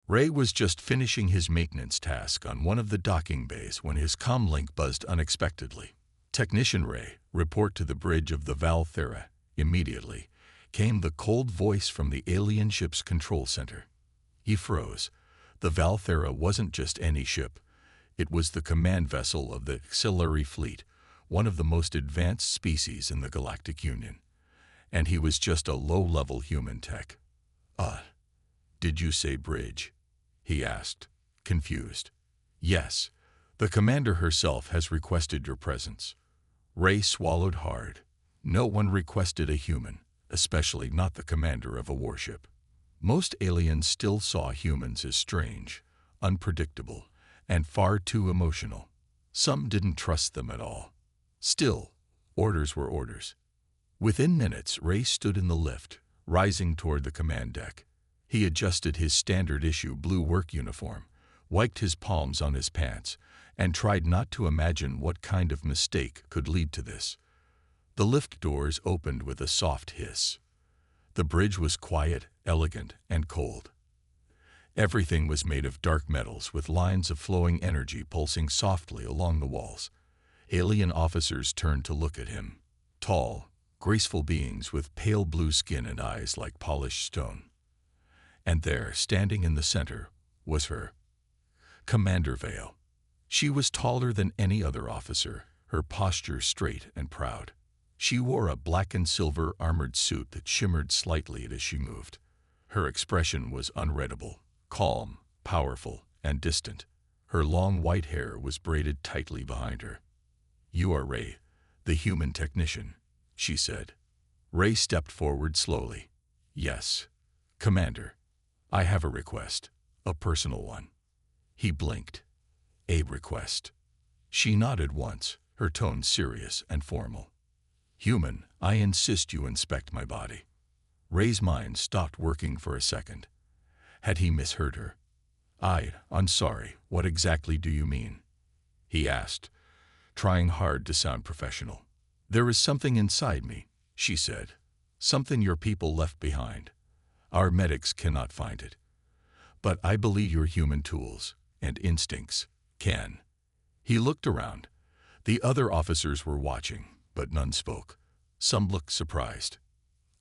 Ray was just finishing his maintenance task on one of the docking bays when his comlink buzzed unexpectedly. "Technician Ray, report to the bridge of the Valthera." Immediately came the cold voice from the alien ship's control center. He froze. The Valthera wasn't just any ship. It was the command vessel of the auxiliary fleet, one of the most advanced species in the Galactic Union. And he was just a low-level human tech. Did you say bridge?" he asked, confused. "Yes. The commander herself has requested your presence." Ray swallowed hard. No one requested a human, especially not the commander of a warship. Most aliens still saw humans as strange, unpredictable, and far too emotional. Some didn't trust them at all. Still, orders were orders. Within minutes, Ray stood in the lift, rising toward the command deck. He adjusted his standard-issue blue work uniform, wiped his palms on his pants, and tried not to imagine what kind of mistake could lead to this. The lift doors opened with a soft hiss. The bridge was quiet, elegant, and cold. Everything was made of dark metals with lines of flowing energy pulsing softly along the walls. Alien officers turned to look at him. Tall, graceful beings with pale blue skin and eyes like polished stone. And there, standing in the center, was her, Commander Vale. She was taller than any other officer, her posture straight and proud. She wore a black and silver armored suit that shimmered slightly as she moved. Her expression was unreadable, calm, powerful, and distant. Her long white hair was braided tightly behind her. "You are Ray, the human technician," she said. Ray stepped forward slowly. "Yes, Commander. I have a request, a personal one." He blinked. "A request." She nodded once, her tone serious and formal. "Human, I insist you inspect my body." Ray's mind stopped working for a second. Had he misheard her? I'm sorry, what exactly do you mean?" he asked, trying hard to sound professional. "There is something inside me," she said. "Something your people left behind. Our medics cannot find it. But I believe your human tools and instincts can." He looked around. The other officers were watching, but none spoke. Some looked surprised.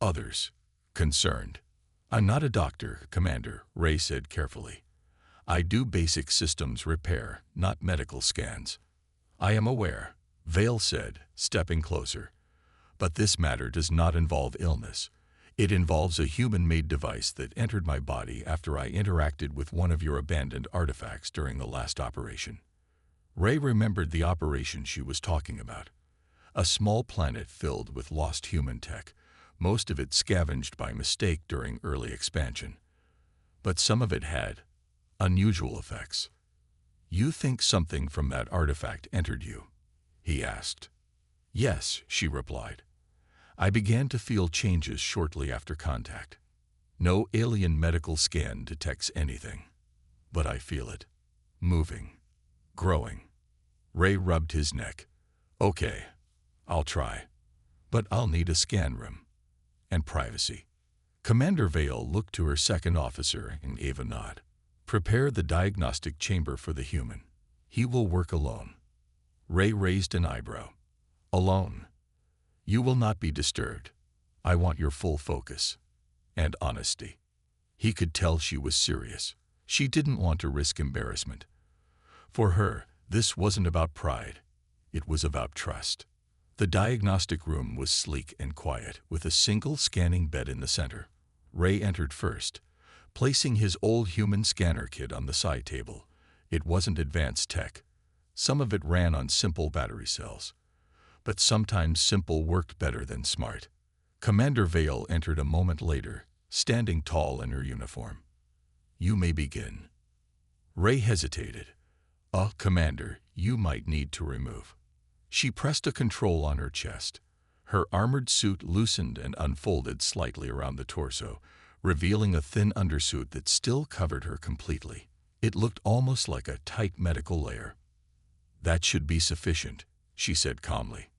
Others, concerned. "I'm not a doctor, Commander," Ray said carefully. "I do basic systems repair, not medical scans." "I am aware," Vale said, stepping closer. "But this matter does not involve illness. It involves a human-made device that entered my body after I interacted with one of your abandoned artifacts during the last operation." Ray remembered the operation she was talking about. A small planet filled with lost human tech, most of it scavenged by mistake during early expansion. But some of it had unusual effects. "You think something from that artifact entered you?" he asked. "Yes," she replied. "I began to feel changes shortly after contact. No alien medical scan detects anything. But I feel it. Moving. Growing." Ray rubbed his neck. "Okay. I'll try. But I'll need a scan room. And privacy." Commander Vale looked to her second officer and gave a nod. "Prepare the diagnostic chamber for the human. He will work alone." Ray raised an eyebrow. "Alone? You will not be disturbed. I want your full focus. And honesty." He could tell she was serious. She didn't want to risk embarrassment. For her, this wasn't about pride. It was about trust. The diagnostic room was sleek and quiet, with a single scanning bed in the center. Ray entered first, placing his old human scanner kit on the side table. It wasn't advanced tech. Some of it ran on simple battery cells. But sometimes simple worked better than smart. Commander Vale entered a moment later, standing tall in her uniform. "You may begin." Ray hesitated. Commander, you might need to remove." She pressed a control on her chest. Her armored suit loosened and unfolded slightly around the torso, revealing a thin undersuit that still covered her completely. It looked almost like a tight medical layer. "That should be sufficient," she said calmly.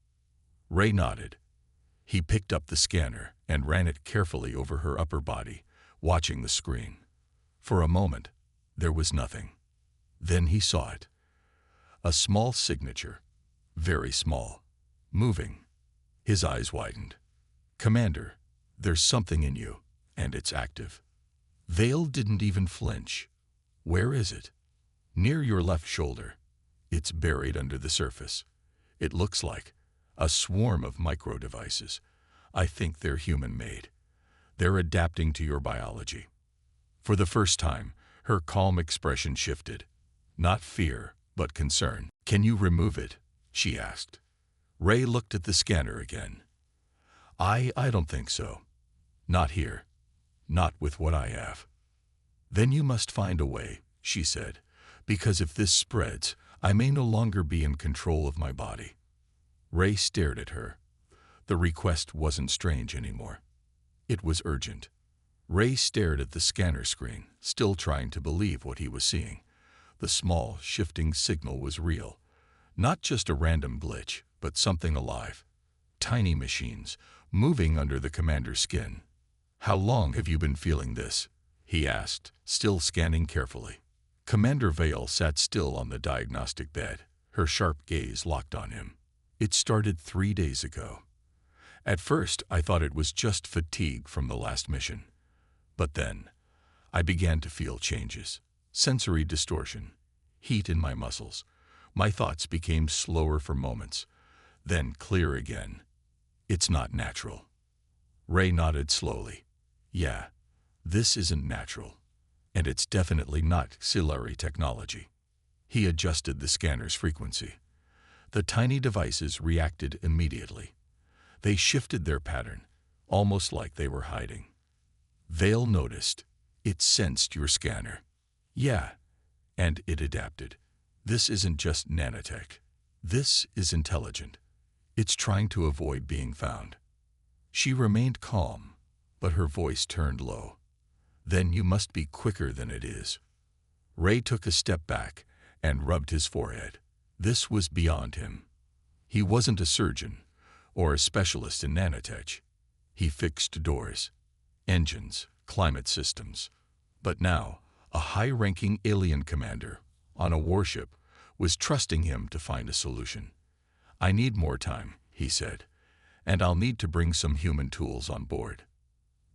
Ray nodded. He picked up the scanner and ran it carefully over her upper body, watching the screen. For a moment, There was nothing. Then he saw it. A small signature, very small, moving. His eyes widened. "Commander, there's something in you, and it's active." Vale didn't even flinch. "Where is it?" "Near your left shoulder. It's buried under the surface. It looks like a swarm of micro-devices. I think they're human-made. They're adapting to your biology." For the first time, her calm expression shifted. Not fear, but concern. "Can you remove it?" she asked. Ray looked at the scanner again. I don't think so. Not here. Not with what I have." "Then you must find a way," she said, "because if this spreads, I may no longer be in control of my body." Ray stared at her. The request wasn't strange anymore. It was urgent. Ray stared at the scanner screen, still trying to believe what he was seeing. The small, shifting signal was real. Not just a random glitch, but something alive. Tiny machines, moving under the commander's skin. "How long have you been feeling this?" he asked, still scanning carefully. Commander Vale sat still on the diagnostic bed, her sharp gaze locked on him. "It started 3 days ago. At first, I thought it was just fatigue from the last mission. But then, I began to feel changes. Sensory distortion, heat in my muscles. My thoughts became slower for moments, then clear again. It's not natural." Ray nodded slowly. "Yeah, this isn't natural. And it's definitely not Scifi technology." He adjusted the scanner's frequency. The tiny devices reacted immediately. They shifted their pattern, almost like they were hiding. Vale noticed. "It sensed your scanner." "Yeah, and it adapted. This isn't just nanotech. This is intelligent. It's trying to avoid being found." She remained calm, but her voice turned low. "Then you must be quicker than it is." Ray took a step back and rubbed his forehead. This was beyond him. He wasn't a surgeon or a specialist in nanotech. He fixed doors, engines, climate systems. But now, a high-ranking alien commander on a warship was trusting him to find a solution. "I need more time," he said, "and I'll need to bring some human tools on board."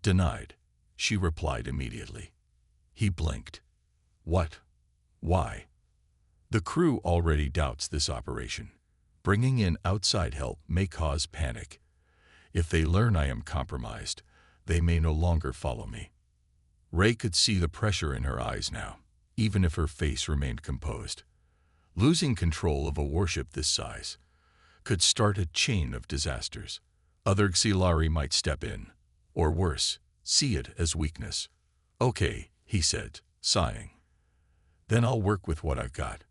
"Denied," she replied immediately. He blinked. "What? Why?" "The crew already doubts this operation. Bringing in outside help may cause panic. If they learn I am compromised, they may no longer follow me." Ray could see the pressure in her eyes now, even if her face remained composed. Losing control of a warship this size could start a chain of disasters. Other Xilari might step in, or worse, see it as weakness. "Okay," he said, sighing. "Then I'll work with what I've got."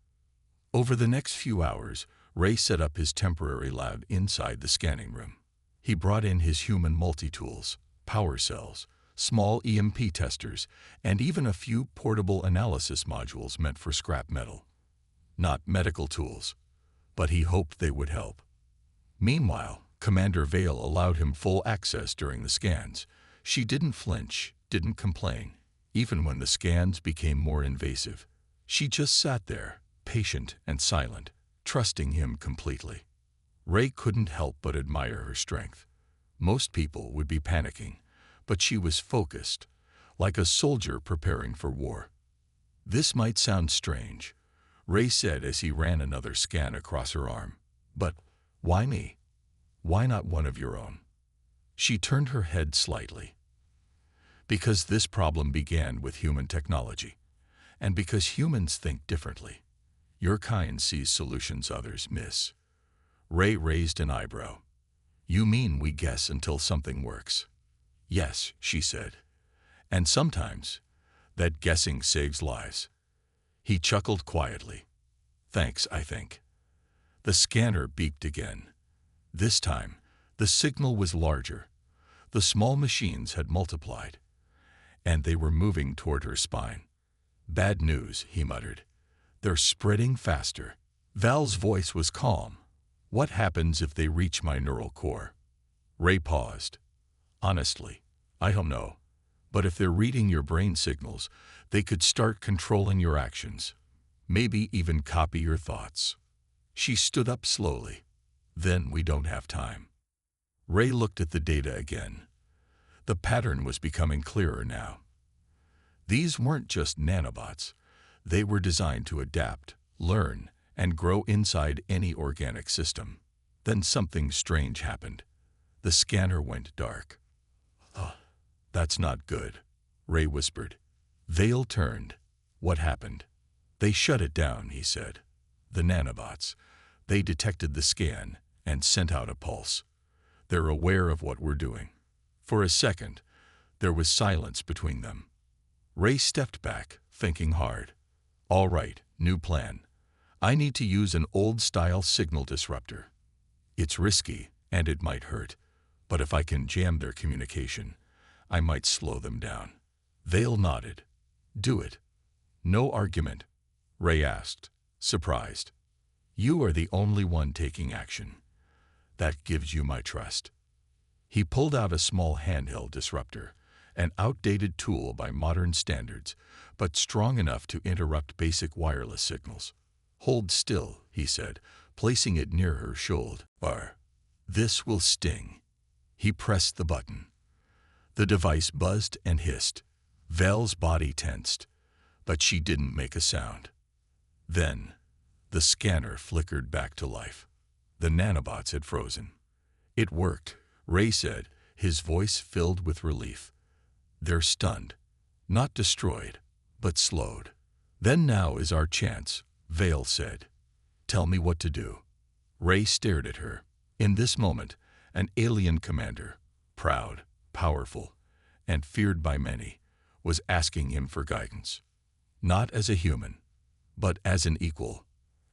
Over the next few hours, Ray set up his temporary lab inside the scanning room. He brought in his human multi-tools, power cells, small EMP testers, and even a few portable analysis modules meant for scrap metal. Not medical tools, but he hoped they would help. Meanwhile, Commander Vale allowed him full access during the scans. She didn't flinch, didn't complain, even when the scans became more invasive. She just sat there, patient and silent, trusting him completely. Ray couldn't help but admire her strength. Most people would be panicking, but she was focused, like a soldier preparing for war. "This might sound strange," Ray said as he ran another scan across her arm. "But why me? Why not one of your own?" She turned her head slightly. "Because this problem began with human technology, and because humans think differently. Your kind sees solutions others miss." Ray raised an eyebrow. "You mean we guess until something works?" "Yes," she said. "And sometimes, that guessing saves lives." He chuckled quietly. "Thanks, I think." The scanner beeped again. This time, the signal was larger. The small machines had multiplied, and they were moving toward her spine. "Bad news," he muttered. "They're spreading faster." Val's voice was calm. "What happens if they reach my neural core?" Ray paused. "Honestly, I don't know. But if they're reading your brain signals, They could start controlling your actions, maybe even copy your thoughts. She stood up slowly. Then we don't have time. Ray looked at the data again. The pattern was becoming clearer now. These weren't just nanobots. They were designed to adapt, learn, and grow inside any organic system. Then something strange happened. The scanner went dark. "Oh, that's not good," Ray whispered. Vale turned. "What happened?" "They shut it down," he said. "The nanobots. They detected the scan and sent out a pulse. They're aware of what we're doing." For a second, there was silence between them. Ray stepped back, thinking hard. "All right, new plan. I need to use an old-style signal disruptor. It's risky, and it might hurt. But if I can jam their communication, I might slow them down." Vale nodded. "Do it." "No argument?" Ray asked, surprised. "You are the only one taking action. That gives you my trust." He pulled out a small handheld disruptor, an outdated tool by modern standards, but strong enough to interrupt basic wireless signals. "Hold still," he said, placing it near her shoulder. "This will sting." He pressed the button. The device buzzed and hissed. Val's body tensed, but she didn't make a sound. Then, the scanner flickered back to life. The nanobots had frozen. "It worked," Ray said, his voice filled with relief. "They're stunned. Not destroyed, but slowed." "Then now is our chance," Vale said. "Tell me what to do." Ray stared at her. In this moment, an alien commander, proud, powerful, and feared by many, was asking him for guidance. Not as a human, but as an equal.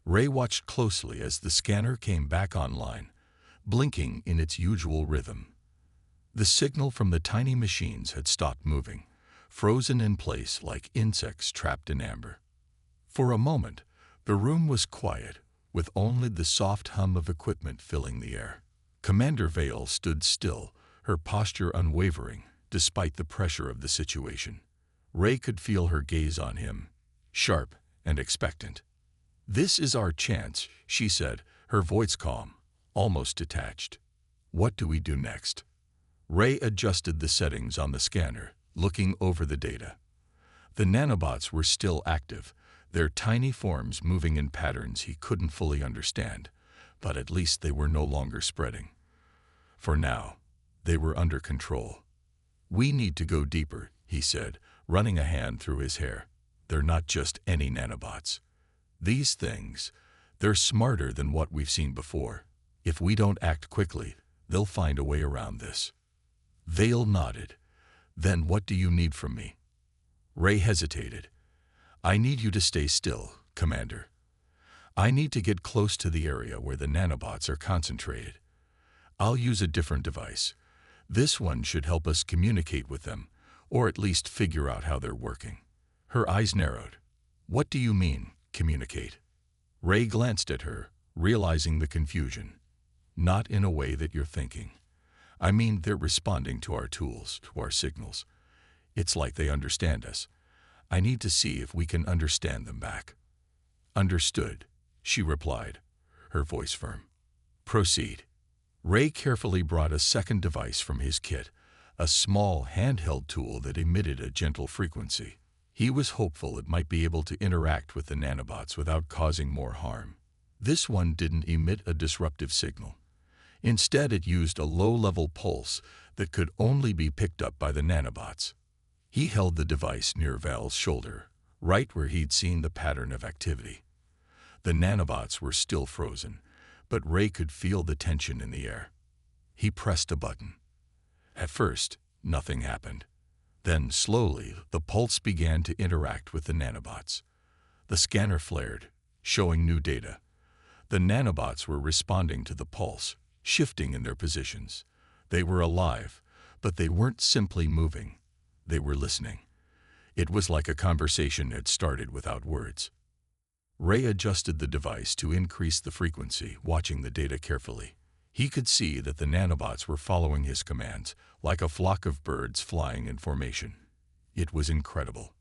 Ray watched closely as the scanner came back online, blinking in its usual rhythm. The signal from the tiny machines had stopped moving, frozen in place like insects trapped in amber. For a moment, the room was quiet, with only the soft hum of equipment filling the air. Commander Vale stood still, her posture unwavering, despite the pressure of the situation. Ray could feel her gaze on him, sharp and expectant. "This is our chance," she said, her voice calm, almost detached. "What do we do next?" Ray adjusted the settings on the scanner, looking over the data. The nanobots were still active, their tiny forms moving in patterns he couldn't fully understand, but at least they were no longer spreading. For now, they were under control. "We need to go deeper," he said, running a hand through his hair. "They're not just any nanobots. These things, they're smarter than what we've seen before. If we don't act quickly, they'll find a way around this." Vale nodded. "Then what do you need from me?" Ray hesitated. "I need you to stay still, Commander. I need to get close to the area where the nanobots are concentrated. I'll use a different device. This one should help us communicate with them, or at least figure out how they're working." Her eyes narrowed. "What do you mean, communicate?" Ray glanced at her, realizing the confusion. "Not in a way that you're thinking. I mean, they're responding to our tools, to our signals. It's like they understand us. I need to see if we can understand them back." "Understood," she replied, her voice firm. "Proceed." Ray carefully brought a second device from his kit, a small handheld tool that emitted a gentle frequency. He was hopeful it might be able to interact with the nanobots without causing more harm. This one didn't emit a disruptive signal. Instead, it used a low-level pulse that could only be picked up by the nanobots. He held the device near Val's shoulder, right where he'd seen the pattern of activity. The nanobots were still frozen, but Ray could feel the tension in the air. He pressed a button. At first, nothing happened. Then, slowly, the pulse began to interact with the nanobots. The scanner flared, showing new data. The nanobots were responding to the pulse, shifting in their positions. They were alive, but they weren't simply moving. They were listening. It was like a conversation had started without words. Ray adjusted the device to increase the frequency, watching the data carefully. He could see that the nanobots were following his commands, like a flock of birds flying in formation. It was incredible.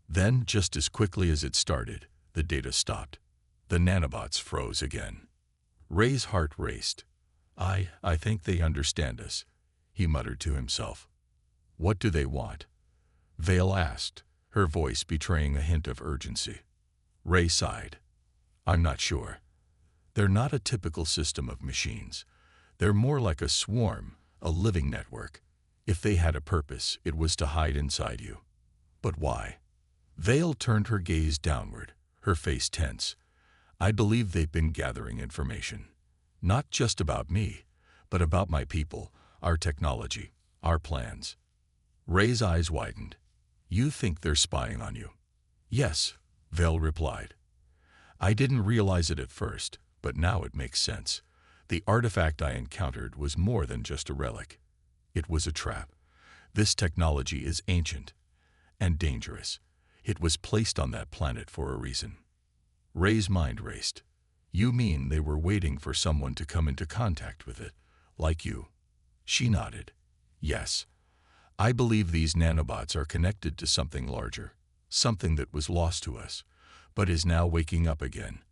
Then, just as quickly as it started, the data stopped. The nanobots froze again. Ray's heart raced. I think they understand us," he muttered to himself. "What do they want?" Vale asked, her voice betraying a hint of urgency. Ray sighed. "I'm not sure. They're not a typical system of machines. They're more like a swarm, a living network. If they had a purpose, it was to hide inside you." "But why?" Vale turned her gaze downward, her face tense. "I believe they've been gathering information. Not just about me, but about my people, our technology, our plans." Ray's eyes widened. "You think they're spying on you?" "Yes," Vale replied. "I didn't realize it at first, but now it makes sense. The artifact I encountered was more than just a relic. It was a trap. This technology is ancient and dangerous. It was placed on that planet for a reason." Ray's mind raced. "You mean they were waiting for someone to come into contact with it, like you?" She nodded. "Yes. I believe these nanobots are connected to something larger, something that was lost to us, but is now waking up again.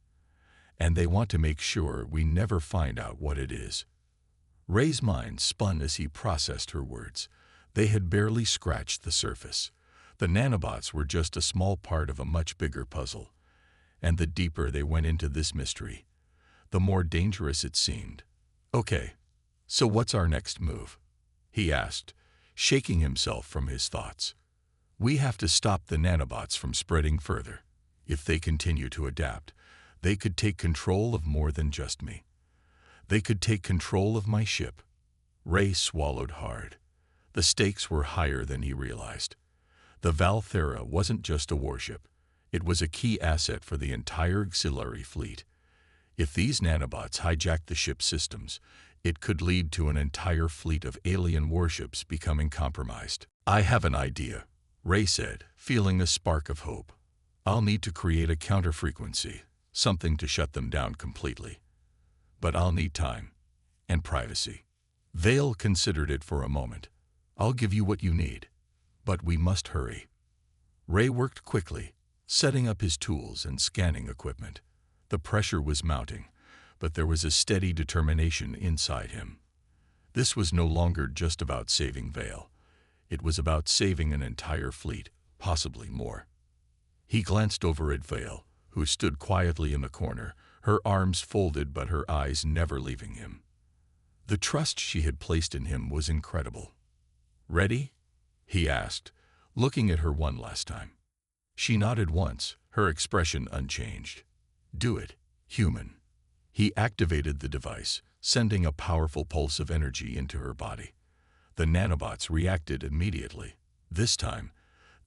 And they want to make sure we never find out what it is." Ray's mind spun as he processed her words. They had barely scratched the surface. The nanobots were just a small part of a much bigger puzzle. And the deeper they went into this mystery, the more dangerous it seemed. "Okay, so what's our next move?" he asked, shaking himself from his thoughts. "We have to stop the nanobots from spreading further. If they continue to adapt, they could take control of more than just me. They could take control of my ship." Ray swallowed hard. The stakes were higher than he realized. The Valthera wasn't just a warship. It was a key asset for the entire auxiliary fleet. If these nanobots hijacked the ship's systems, it could lead to an entire fleet of alien warships becoming compromised. "I have an idea," Ray said, feeling a spark of hope. "I'll need to create a counter-frequency, something to shut them down completely. But I'll need time and privacy." Vale considered it for a moment. "I'll give you what you need, but we must hurry." Ray worked quickly, setting up his tools and scanning equipment. The pressure was mounting, but there was a steady determination inside him. This was no longer just about saving Vale. It was about saving an entire fleet, possibly more. He glanced over at Vale, who stood quietly in the corner, her arms folded but her eyes never leaving him. The trust she had placed in him was incredible. "Ready?" he asked, looking at her one last time. She nodded once, her expression unchanged. "Do it, human." He activated the device, sending a powerful pulse of energy into her body. The nanobots reacted immediately. This time,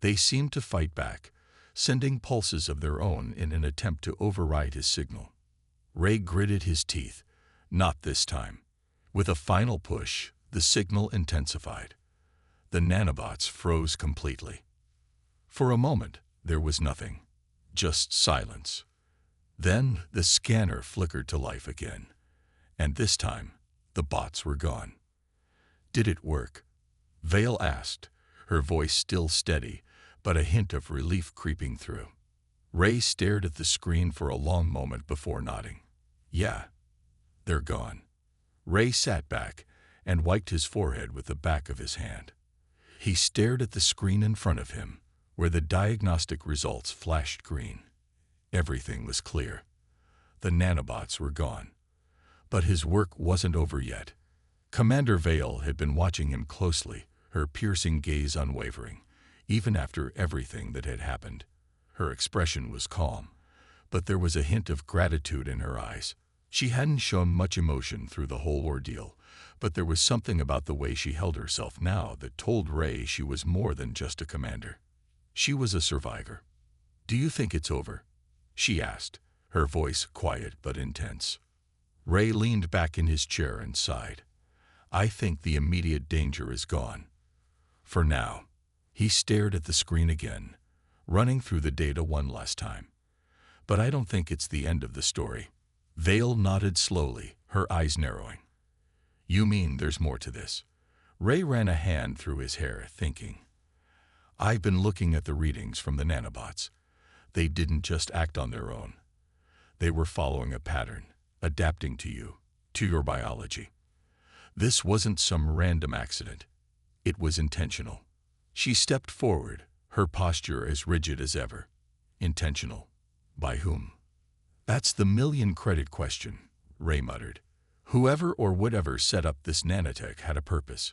they seemed to fight back, sending pulses of their own in an attempt to override his signal. Ray gritted his teeth. Not this time. With a final push, the signal intensified. The nanobots froze completely. For a moment, there was nothing, just silence. Then the scanner flickered to life again, and this time, the bots were gone. "Did it work?" Vale asked, her voice still steady, but a hint of relief creeping through. Ray stared at the screen for a long moment before nodding. "Yeah, they're gone." Ray sat back and wiped his forehead with the back of his hand. He stared at the screen in front of him, where the diagnostic results flashed green. Everything was clear. The nanobots were gone. But his work wasn't over yet. Commander Vale had been watching him closely, her piercing gaze unwavering, even after everything that had happened. Her expression was calm, but there was a hint of gratitude in her eyes. She hadn't shown much emotion through the whole ordeal, but there was something about the way she held herself now that told Ray she was more than just a commander. She was a survivor. "Do you think it's over?" she asked, her voice quiet but intense. Ray leaned back in his chair and sighed. "I think the immediate danger is gone. For now." He stared at the screen again, running through the data one last time. "But I don't think it's the end of the story." Vale nodded slowly, her eyes narrowing. "You mean there's more to this?" Ray ran a hand through his hair, thinking. I've been looking at the readings from the nanobots. They didn't just act on their own. They were following a pattern, adapting to you, to your biology. This wasn't some random accident. It was intentional. She stepped forward, her posture as rigid as ever. Intentional. By whom? That's the million-credit question, Ray muttered. Whoever or whatever set up this nanotech had a purpose,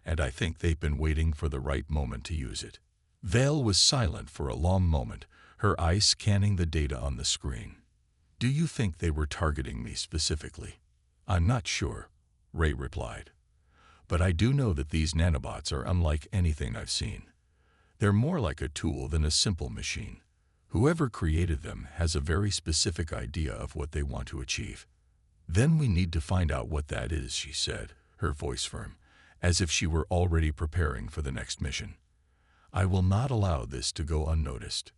and I think they've been waiting for the right moment to use it. Vale was silent for a long moment, her eyes scanning the data on the screen. Do you think they were targeting me specifically? I'm not sure, Ray replied. But I do know that these nanobots are unlike anything I've seen. They're more like a tool than a simple machine. Whoever created them has a very specific idea of what they want to achieve. Then we need to find out what that is, she said, her voice firm, as if she were already preparing for the next mission. I will not allow this to go unnoticed.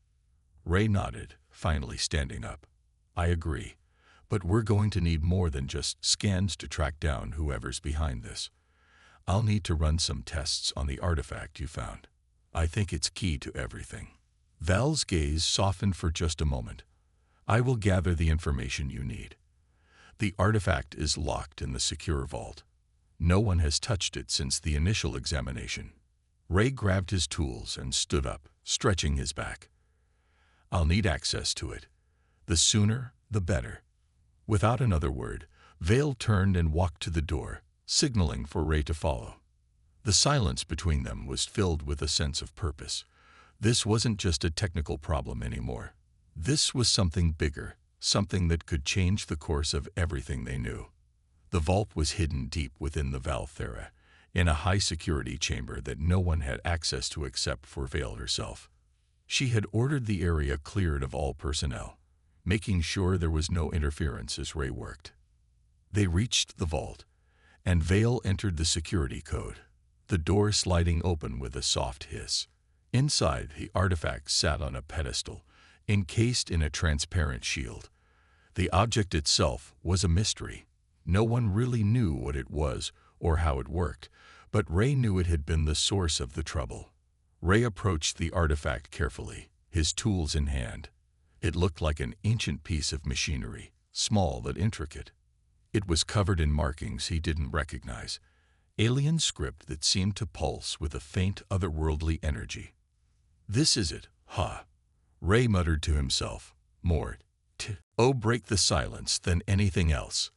Ray nodded, finally standing up. I agree, but we're going to need more than just scans to track down whoever's behind this. I'll need to run some tests on the artifact you found. I think it's key to everything. Val's gaze softened for just a moment. I will gather the information you need. The artifact is locked in the secure vault. No one has touched it since the initial examination. Ray grabbed his tools and stood up, stretching his back. I'll need access to it. The sooner, the better. Without another word, Vale turned and walked to the door, signaling for Ray to follow. The silence between them was filled with a sense of purpose. This wasn't just a technical problem anymore. This was something bigger, something that could change the course of everything they knew. The vault was hidden deep within the Valthera, in a high-security chamber that no one had access to except for Vale herself. She had ordered the area cleared of all personnel, making sure there was no interference as Ray worked. They reached the vault, and Vale entered the security code, the door sliding open with a soft hiss. Inside, the artifact sat on a pedestal, encased in a transparent shield. The object itself was a mystery. No one really knew what it was or how it worked, but Ray knew it had been the source of the trouble. Ray approached the artifact carefully, his tools in hand. It looked like an ancient piece of machinery, small but intricate. It was covered in markings he didn't recognize, alien script that seemed to pulse with a faint otherworldly energy. This is it, huh? Ray muttered to himself, more break the silence than anything else.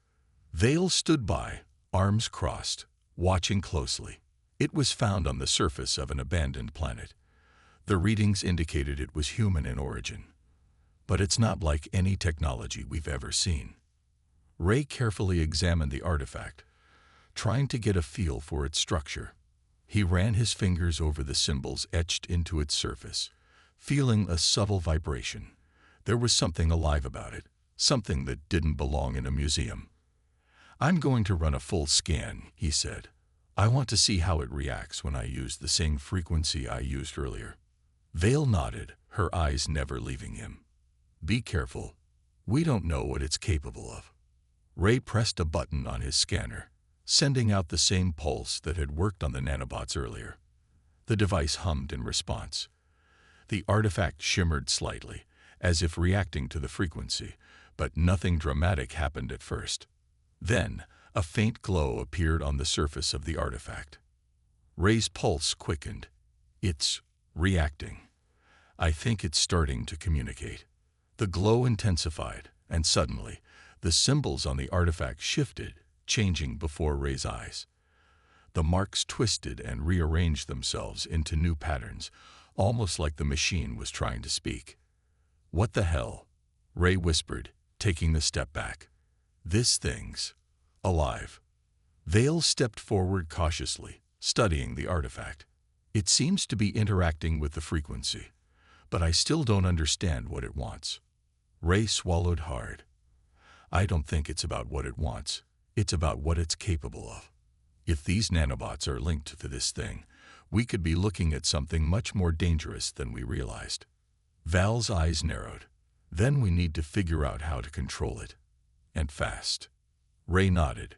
Vale stood by, arms crossed, watching closely. It was found on the surface of an abandoned planet. The readings indicated it was human in origin. But it's not like any technology we've ever seen. Ray carefully examined the artifact, trying to get a feel for its structure. He ran his fingers over the symbols etched into its surface, feeling a subtle vibration. There was something alive about it, something that didn't belong in a museum. I'm going to run a full scan, he said. I want to see how it reacts when I use the same frequency I used earlier. Vale nodded, her eyes never leaving him. Be careful. We don't know what it's capable of. Ray pressed a button on his scanner, sending out the same pulse that had worked on the nanobots earlier. The device hummed in response. The artifact shimmered slightly, as if reacting to the frequency, but nothing dramatic happened at first. Then, a faint glow appeared on the surface of the artifact. Ray's pulse quickened. It's reacting. I think it's starting to communicate. The glow intensified, and suddenly, the symbols on the artifact shifted, changing before Ray's eyes. The marks twisted and rearranged themselves into new patterns, almost like the machine was trying to speak. What the hell? Ray whispered, taking a step back. This thing's alive. Vale stepped forward cautiously, studying the artifact. It seems to be interacting with the frequency, but I still don't understand what it wants. Ray swallowed hard. I don't think it's about what it wants. It's about what it's capable of. If these nanobots are linked to this thing, we could be looking at something much more dangerous than we realized. Val's eyes narrowed. Then we need to figure out how to control it. And fast. Ray nodded.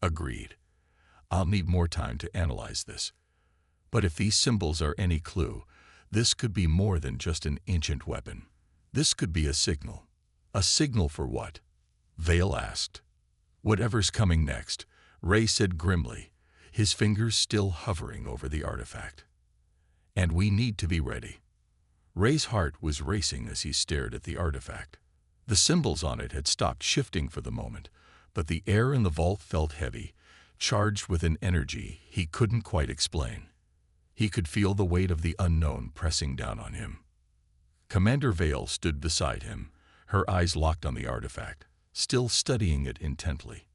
Agreed. I'll need more time to analyze this. But if these symbols are any clue, This could be more than just an ancient weapon. This could be a signal. A signal for what? Vale asked. Whatever's coming next, Ray said grimly, his fingers still hovering over the artifact. And we need to be ready. Ray's heart was racing as he stared at the artifact. The symbols on it had stopped shifting for the moment, but the air in the vault felt heavy, charged with an energy he couldn't quite explain. He could feel the weight of the unknown pressing down on him. Commander Vale stood beside him, her eyes locked on the artifact, still studying it intently.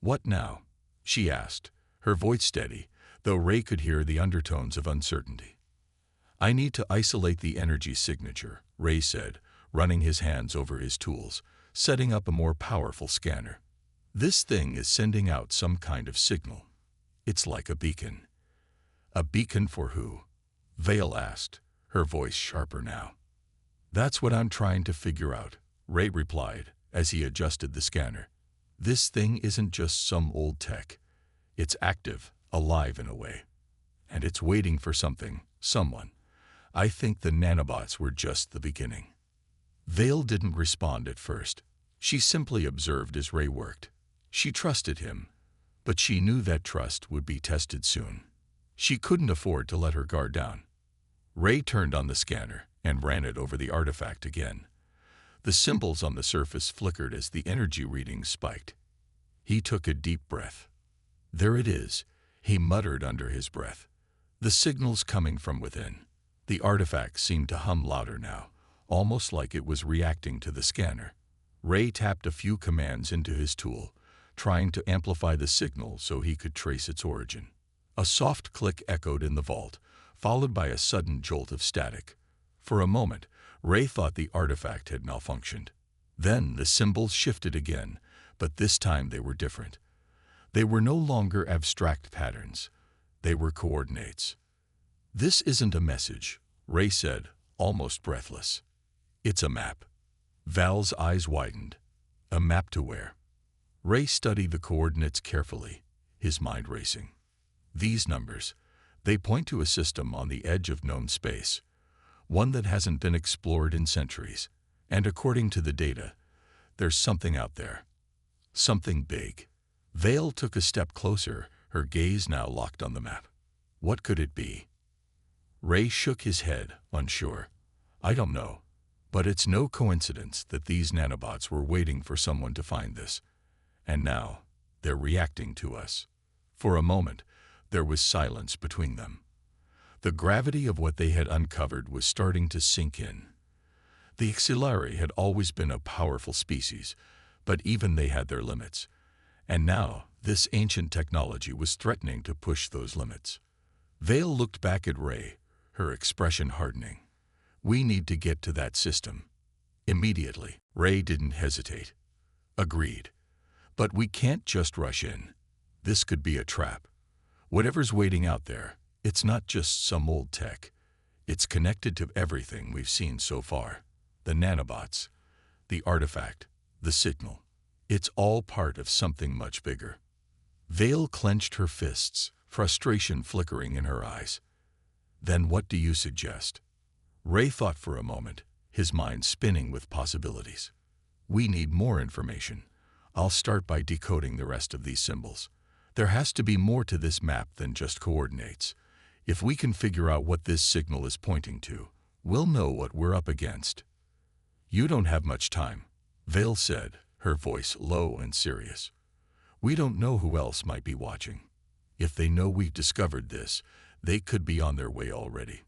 "What now?" she asked, her voice steady, though Ray could hear the undertones of uncertainty. "I need to isolate the energy signature," Ray said, running his hands over his tools, setting up a more powerful scanner. "This thing is sending out some kind of signal. It's like a beacon." "A beacon for who?" Vale asked, her voice sharper now. "That's what I'm trying to figure out," Ray replied as he adjusted the scanner. "This thing isn't just some old tech. It's active, alive in a way. And it's waiting for something, someone. I think the nanobots were just the beginning." Vale didn't respond at first. She simply observed as Ray worked. She trusted him, but she knew that trust would be tested soon. She couldn't afford to let her guard down. Ray turned on the scanner and ran it over the artifact again. The symbols on the surface flickered as the energy readings spiked. He took a deep breath. "There it is," he muttered under his breath. "The signal's coming from within." The artifact seemed to hum louder now, almost like it was reacting to the scanner. Ray tapped a few commands into his tool, trying to amplify the signal so he could trace its origin. A soft click echoed in the vault, followed by a sudden jolt of static. For a moment, Ray thought the artifact had malfunctioned. Then the symbols shifted again, but this time they were different. They were no longer abstract patterns. They were coordinates. "This isn't a message," Ray said, almost breathless. "It's a map." Val's eyes widened. "A map to where?" Ray studied the coordinates carefully, his mind racing. "These numbers, they point to a system on the edge of known space, one that hasn't been explored in centuries. And according to the data, there's something out there. Something big." Vale took a step closer, her gaze now locked on the map. "What could it be?" Ray shook his head, unsure. "I don't know, but it's no coincidence that these nanobots were waiting for someone to find this. And now, they're reacting to us." For a moment, there was silence between them. The gravity of what they had uncovered was starting to sink in. The Xilari had always been a powerful species, but even they had their limits. And now, this ancient technology was threatening to push those limits. Vale looked back at Ray, her expression hardening. "We need to get to that system. Immediately." Ray didn't hesitate. "Agreed. But we can't just rush in. This could be a trap. Whatever's waiting out there, it's not just some old tech. It's connected to everything we've seen so far. The nanobots, the artifact, the signal. It's all part of something much bigger." Vale clenched her fists, frustration flickering in her eyes. "Then what do you suggest?" Ray thought for a moment, his mind spinning with possibilities. "We need more information. I'll start by decoding the rest of these symbols. There has to be more to this map than just coordinates. If we can figure out what this signal is pointing to, we'll know what we're up against." "You don't have much time," Vale said, her voice low and serious. "We don't know who else might be watching. If they know we've discovered this, they could be on their way already."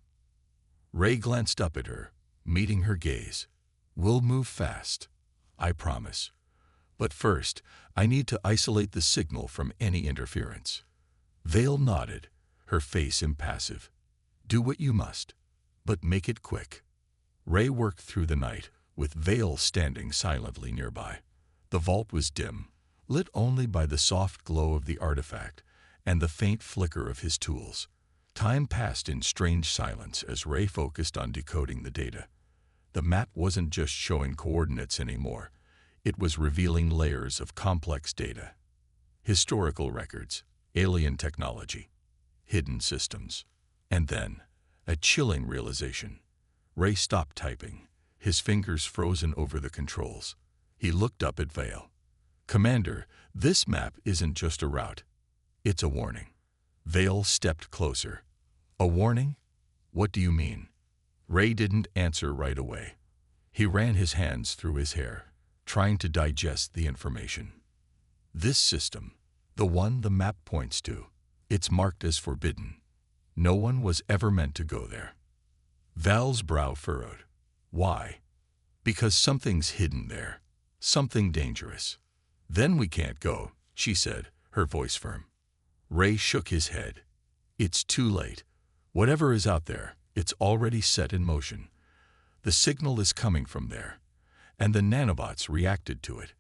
Ray glanced up at her, meeting her gaze. "We'll move fast, I promise. But first, I need to isolate the signal from any interference." Vale nodded, her face impassive. "Do what you must, but make it quick." Ray worked through the night, with Vale standing silently nearby. The vault was dim, lit only by the soft glow of the artifact and the faint flicker of his tools. Time passed in strange silence as Ray focused on decoding the data. The map wasn't just showing coordinates anymore. It was revealing layers of complex data. Historical records, alien technology, hidden systems. And then, A chilling realization. Ray stopped typing, his fingers frozen over the controls. He looked up at Vale. "Commander, this map isn't just a route. It's a warning." Vale stepped closer. "A warning? What do you mean?" Ray didn't answer right away. He ran his hands through his hair, trying to digest the information. "This system, the one the map points to, it's marked as forbidden. No one was ever meant to go there." Val's brow furrowed. "Why?" "Because something's hidden there. Something dangerous." "Then we can't go," she said, her voice firm. Ray shook his head. "It's too late. Whatever is out there, it's already set in motion. The signal is coming from there, and the nanobots reacted to it.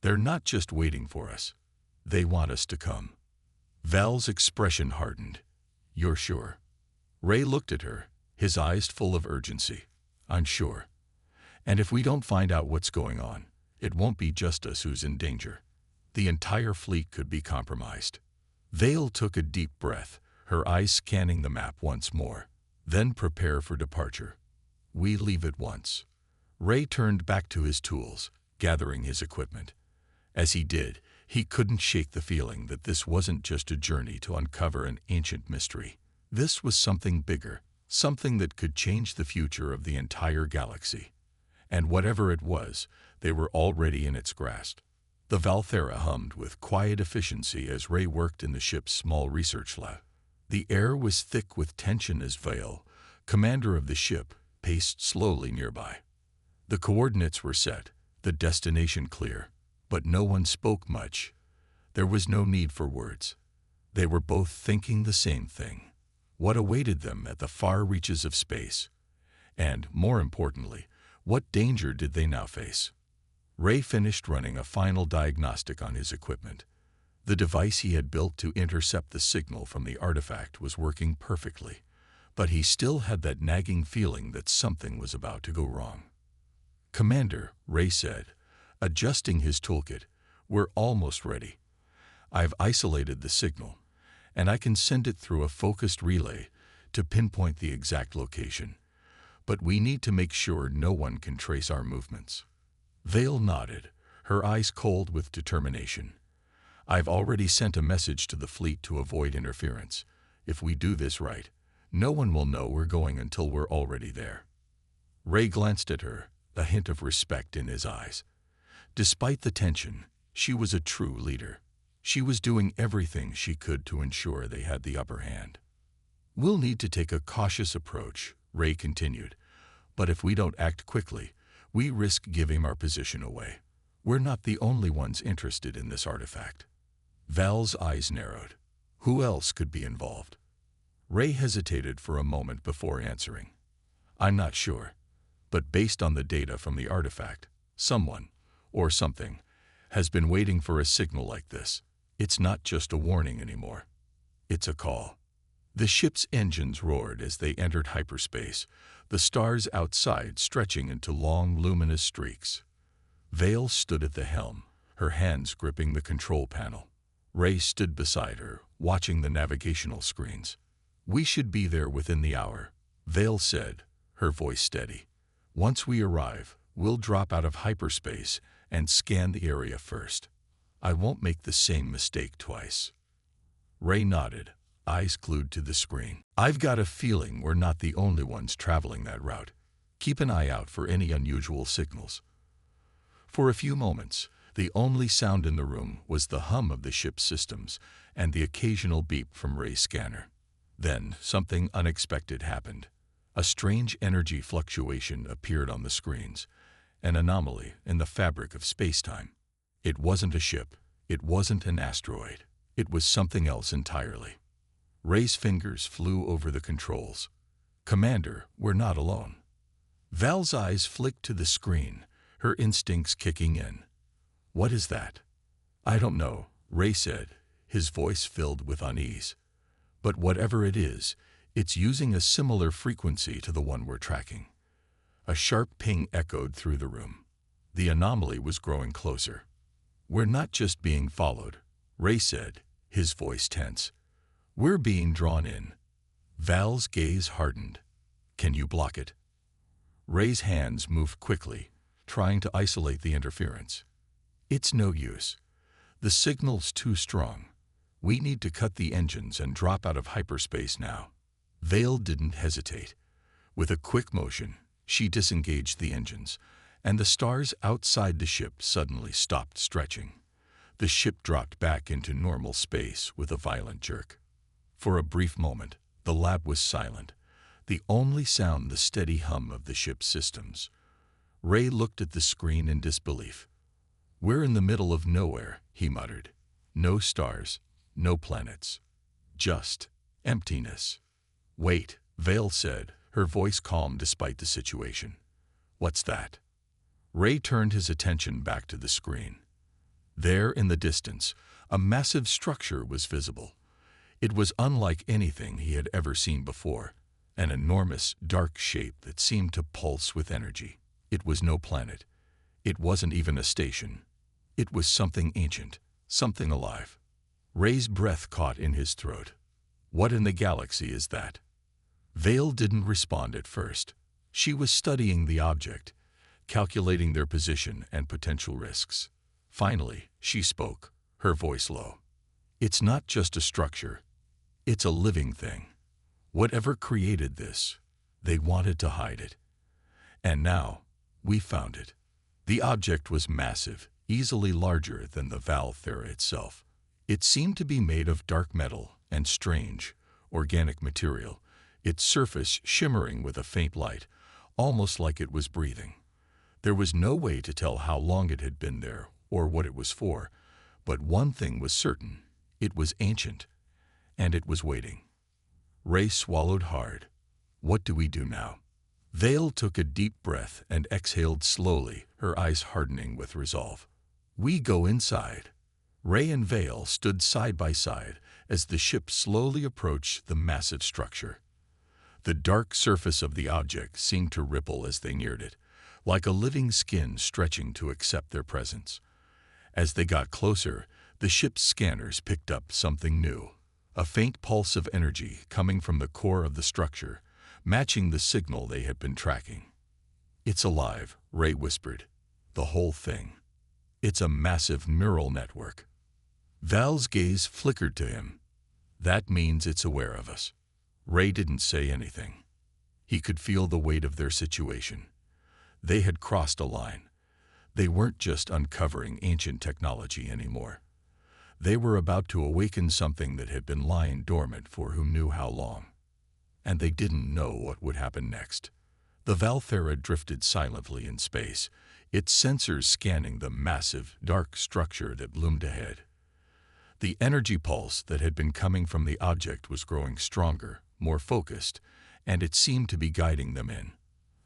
They're not just waiting for us. They want us to come." Val's expression hardened. "You're sure?" Ray looked at her, his eyes full of urgency. "I'm sure. And if we don't find out what's going on, it won't be just us who's in danger. The entire fleet could be compromised." Vale took a deep breath, her eyes scanning the map once more. "Then prepare for departure. We leave at once." Ray turned back to his tools, gathering his equipment. As he did, he couldn't shake the feeling that this wasn't just a journey to uncover an ancient mystery. This was something bigger, something that could change the future of the entire galaxy. And whatever it was, they were already in its grasp. The Valthera hummed with quiet efficiency as Ray worked in the ship's small research lab. The air was thick with tension as Vale, commander of the ship, paced slowly nearby. The coordinates were set, the destination clear, but no one spoke much. There was no need for words. They were both thinking the same thing. What awaited them at the far reaches of space? And, more importantly, what danger did they now face? Ray finished running a final diagnostic on his equipment. The device he had built to intercept the signal from the artifact was working perfectly, but he still had that nagging feeling that something was about to go wrong. "Commander," Ray said, adjusting his toolkit, "we're almost ready. I've isolated the signal, and I can send it through a focused relay to pinpoint the exact location. But we need to make sure no one can trace our movements." Vale nodded, her eyes cold with determination. "I've already sent a message to the fleet to avoid interference. If we do this right, no one will know we're going until we're already there." Ray glanced at her, a hint of respect in his eyes. Despite the tension, she was a true leader. She was doing everything she could to ensure they had the upper hand. "We'll need to take a cautious approach," Ray continued. "But if we don't act quickly, we risk giving our position away. We're not the only ones interested in this artifact." Val's eyes narrowed. Who else could be involved? Ray hesitated for a moment before answering. "I'm not sure, but based on the data from the artifact, someone, or something, has been waiting for a signal like this. It's not just a warning anymore. It's a call." The ship's engines roared as they entered hyperspace, the stars outside stretching into long, luminous streaks. Vale stood at the helm, her hands gripping the control panel. Ray stood beside her, watching the navigational screens. "We should be there within the hour," Vale said, her voice steady. "Once we arrive, we'll drop out of hyperspace and scan the area first. I won't make the same mistake twice." Ray nodded, eyes glued to the screen. "I've got a feeling we're not the only ones traveling that route. Keep an eye out for any unusual signals." For a few moments, the only sound in the room was the hum of the ship's systems and the occasional beep from Ray's scanner. Then something unexpected happened. A strange energy fluctuation appeared on the screens, an anomaly in the fabric of space-time. It wasn't a ship, it wasn't an asteroid, it was something else entirely. Ray's fingers flew over the controls. "Commander, we're not alone." Val's eyes flicked to the screen, her instincts kicking in. "What is that?" "I don't know," Ray said, his voice filled with unease. "But whatever it is, it's using a similar frequency to the one we're tracking." A sharp ping echoed through the room. The anomaly was growing closer. "We're not just being followed," Ray said, his voice tense. "We're being drawn in." Val's gaze hardened. Can you block it? Ray's hands moved quickly, trying to isolate the interference. It's no use. The signal's too strong. We need to cut the engines and drop out of hyperspace now. Vale didn't hesitate. With a quick motion, she disengaged the engines, and the stars outside the ship suddenly stopped stretching. The ship dropped back into normal space with a violent jerk. For a brief moment, the lab was silent, the only sound the steady hum of the ship's systems. Ray looked at the screen in disbelief. We're in the middle of nowhere, he muttered. No stars, no planets. Just emptiness. Wait, Vale said, her voice calm despite the situation. What's that? Ray turned his attention back to the screen. There in the distance, a massive structure was visible. It was unlike anything he had ever seen before, an enormous, dark shape that seemed to pulse with energy. It was no planet. It wasn't even a station. It was something ancient, something alive. Ray's breath caught in his throat. What in the galaxy is that? Vale didn't respond at first. She was studying the object, calculating their position and potential risks. Finally, she spoke, her voice low. It's not just a structure. It's a living thing. Whatever created this, they wanted to hide it. And now, we found it. The object was massive, easily larger than the Val Thera itself. It seemed to be made of dark metal and strange, organic material, its surface shimmering with a faint light, almost like it was breathing. There was no way to tell how long it had been there or what it was for, but one thing was certain. It was ancient, and it was waiting. Ray swallowed hard. What do we do now? Vale took a deep breath and exhaled slowly, her eyes hardening with resolve. We go inside. Ray and Vale stood side by side as the ship slowly approached the massive structure. The dark surface of the object seemed to ripple as they neared it, like a living skin stretching to accept their presence. As they got closer, the ship's scanners picked up something new, a faint pulse of energy coming from the core of the structure, matching the signal they had been tracking. It's alive, Ray whispered. The whole thing. It's a massive neural network. Val's gaze flickered to him. That means it's aware of us. Ray didn't say anything. He could feel the weight of their situation. They had crossed a line. They weren't just uncovering ancient technology anymore. They were about to awaken something that had been lying dormant for who knew how long. And they didn't know what would happen next. The Val Thera drifted silently in space, its sensors scanning the massive, dark structure that loomed ahead. The energy pulse that had been coming from the object was growing stronger, more focused, and it seemed to be guiding them in.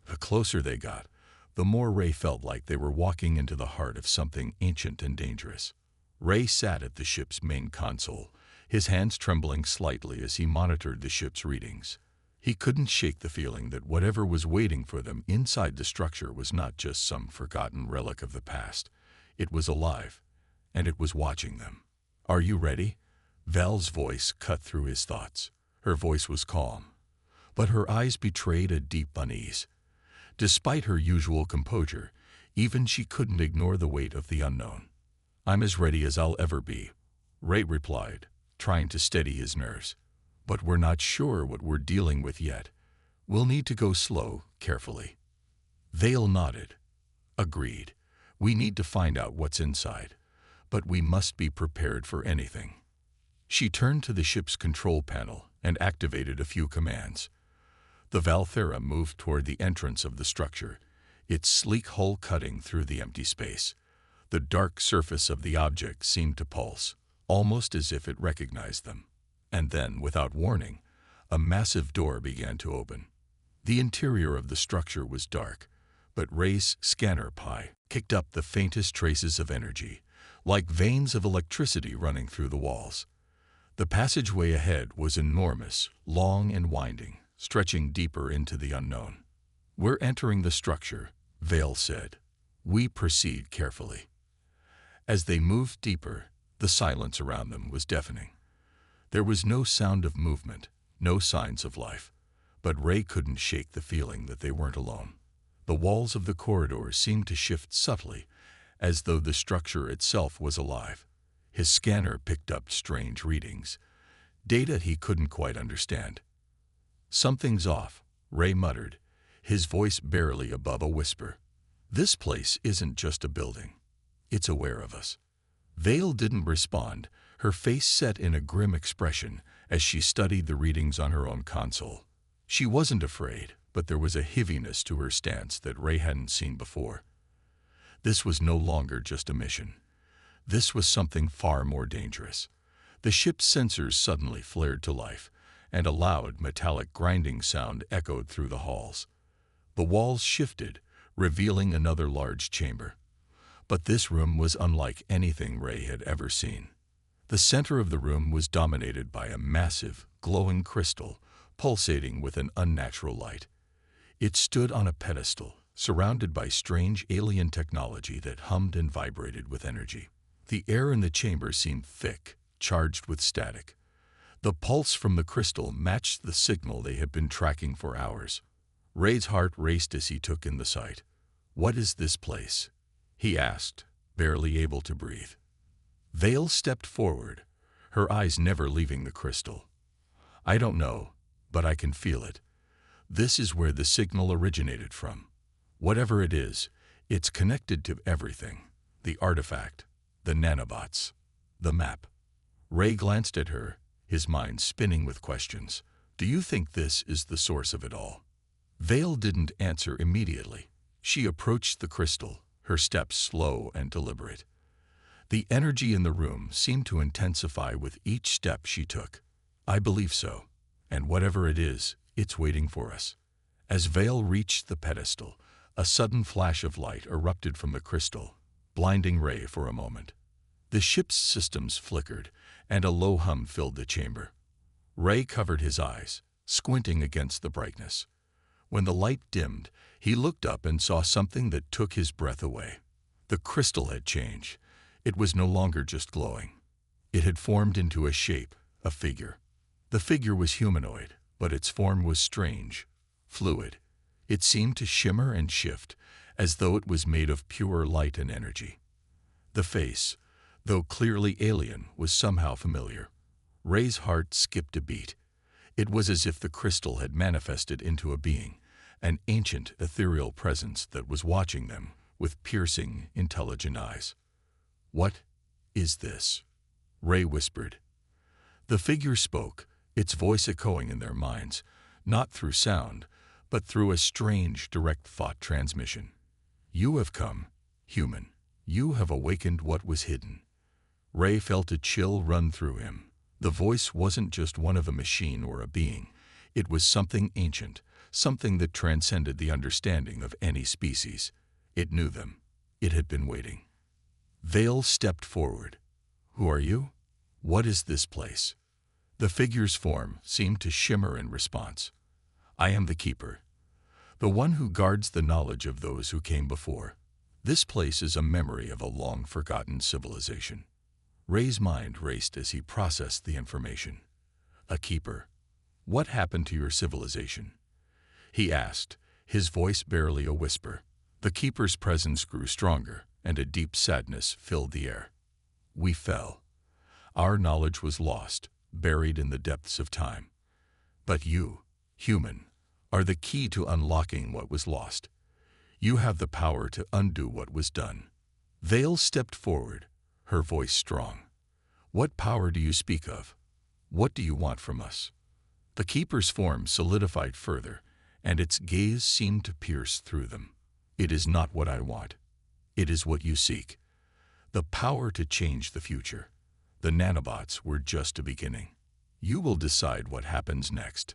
The closer they got, the more Ray felt like they were walking into the heart of something ancient and dangerous. Ray sat at the ship's main console, his hands trembling slightly as he monitored the ship's readings. He couldn't shake the feeling that whatever was waiting for them inside the structure was not just some forgotten relic of the past. It was alive, and it was watching them. Are you ready? Val's voice cut through his thoughts. Her voice was calm, but her eyes betrayed a deep unease. Despite her usual composure, even she couldn't ignore the weight of the unknown. I'm as ready as I'll ever be, Ray replied, trying to steady his nerves. But we're not sure what we're dealing with yet. We'll need to go slow, carefully. Vale nodded. Agreed. We need to find out what's inside, but we must be prepared for anything. She turned to the ship's control panel and activated a few commands. The Val Thera moved toward the entrance of the structure, its sleek hull cutting through the empty space. The dark surface of the object seemed to pulse, almost as if it recognized them. And then, without warning, a massive door began to open. The interior of the structure was dark, but Ray's scanner pi kicked up the faintest traces of energy, like veins of electricity running through the walls. The passageway ahead was enormous, long and winding, stretching deeper into the unknown. We're entering the structure, Vale said. We proceed carefully. As they moved deeper, the silence around them was deafening. There was no sound of movement, No signs of life. But Ray couldn't shake the feeling that they weren't alone. The walls of the corridors seemed to shift subtly, as though the structure itself was alive. His scanner picked up strange readings, data he couldn't quite understand. "Something's off," Ray muttered, his voice barely above a whisper. "This place isn't just a building. It's aware of us." Vale didn't respond, her face set in a grim expression as she studied the readings on her own console. She wasn't afraid, but there was a heaviness to her stance that Ray hadn't seen before. This was no longer just a mission. This was something far more dangerous. The ship's sensors suddenly flared to life, and a loud, metallic grinding sound echoed through the halls. The walls shifted, revealing another large chamber. But this room was unlike anything Ray had ever seen. The center of the room was dominated by a massive, glowing crystal, pulsating with an unnatural light. It stood on a pedestal, surrounded by strange alien technology that hummed and vibrated with energy. The air in the chamber seemed thick, charged with static. The pulse from the crystal matched the signal they had been tracking for hours. Ray's heart raced as he took in the sight. "What is this place?" he asked, barely able to breathe. Vale stepped forward, her eyes never leaving the crystal. "I don't know, but I can feel it. This is where the signal originated from. Whatever it is, it's connected to everything. The artifact, the nanobots, the map." Ray glanced at her, his mind spinning with questions. "Do you think this is the source of it all?" Vale didn't answer immediately. She approached the crystal, her steps slow and deliberate. The energy in the room seemed to intensify with each step she took. "I believe so. And whatever it is, it's waiting for us." As Vale reached the pedestal, a sudden flash of light erupted from the crystal, blinding Ray for a moment. The ship's systems flickered, and a low hum filled the chamber. Ray covered his eyes, squinting against the brightness. When the light dimmed, he looked up and saw something that took his breath away. The crystal had changed. It was no longer just glowing. It had formed into a shape, a figure. The figure was humanoid, but its form was strange, fluid. It seemed to shimmer and shift, as though it was made of pure light and energy. The face, though clearly alien, was somehow familiar. Ray's heart skipped a beat. It was as if the crystal had manifested into a being, an ancient, ethereal presence that was watching them with piercing, intelligent eyes. "What is this?" Ray whispered. The figure spoke, its voice echoing in their minds, not through sound, but through a strange, direct thought transmission. "You have come, human. You have awakened what was hidden." Ray felt a chill run through him. The voice wasn't just one of a machine or a being. It was something ancient, something that transcended the understanding of any species. It knew them. It had been waiting. Vale stepped forward. "Who are you? What is this place?" The figure's form seemed to shimmer in response. "I am the Keeper, the one who guards the knowledge of those who came before. This place is a memory of a long-forgotten civilization." Ray's mind raced as he processed the information. "A keeper. What happened to your civilization?" he asked, his voice barely a whisper. The keeper's presence grew stronger, and a deep sadness filled the air. "We fell. Our knowledge was lost, buried in the depths of time. But you, human, are the key to unlocking what was lost. You have the power to undo what was done." Vale stepped forward, her voice strong. "What power do you speak of? What do you want from us?" The keeper's form solidified further, and its gaze seemed to pierce through them. "It is not what I want. It is what you seek. The power to change the future. The nanobots were just a beginning. You will decide what happens next."